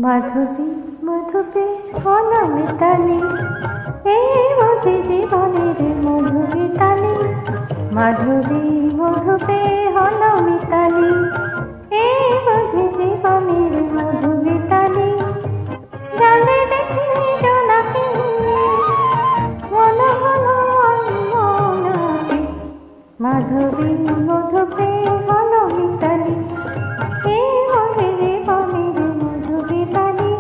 মাধবী মধুপে হল মিতালি, এই বুঝি জীবনের মধুগীতালি। মাধবী মধুপে হল মিতালি, এই বুঝি জীবনের মধুগীতালি। জানে দেখি জোনাকি, মন হল অন্যনাকি। মাধবী মধুপে হল মিতালি, এই বুঝি জীবনের মধুগীতালি।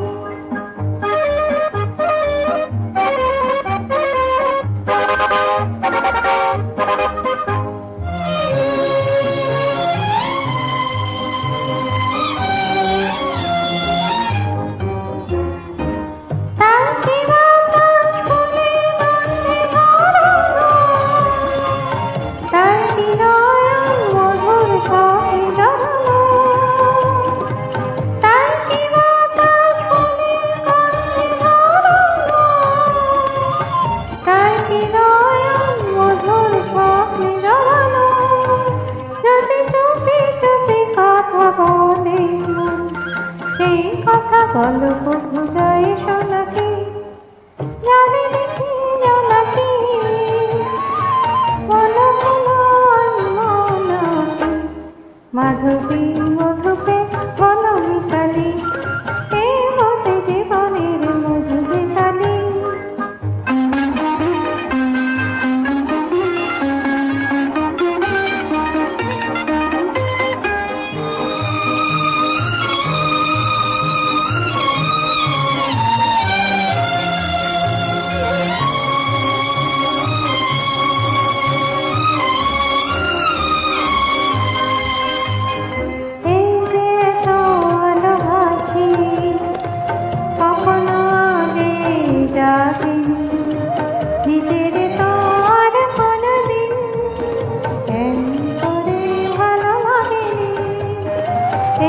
সেই কথা বলো বুঝাই শোনাকি, জানে দেখি জোনাকি, মন হল অন্যনাকি। মাধবী মধুপে হল মিতালি, এই বটে জীবনের মধুগীতালি। নিজের তো আর কোনদিন এমন করে ভালো লাগেনি,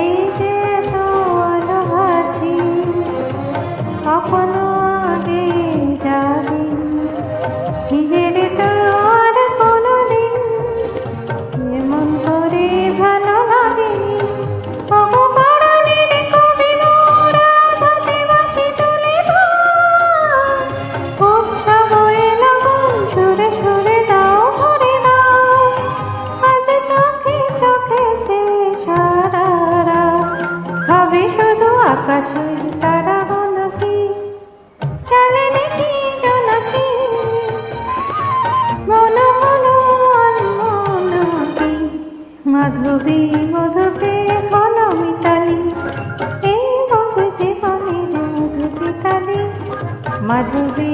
এই যে তো ভালোবাসি কখনো আগে যাবি। নিজের তো আর কোনদিন এমন করে ভালো লাগেনি। আকাশের তারা নাকি, জানে দেখি জোনাকি, মন হল অন্যনাকি। মাধবী মধুপে হল মিতালি, এই বসে জীবনের মধুগীতালি। মাধবী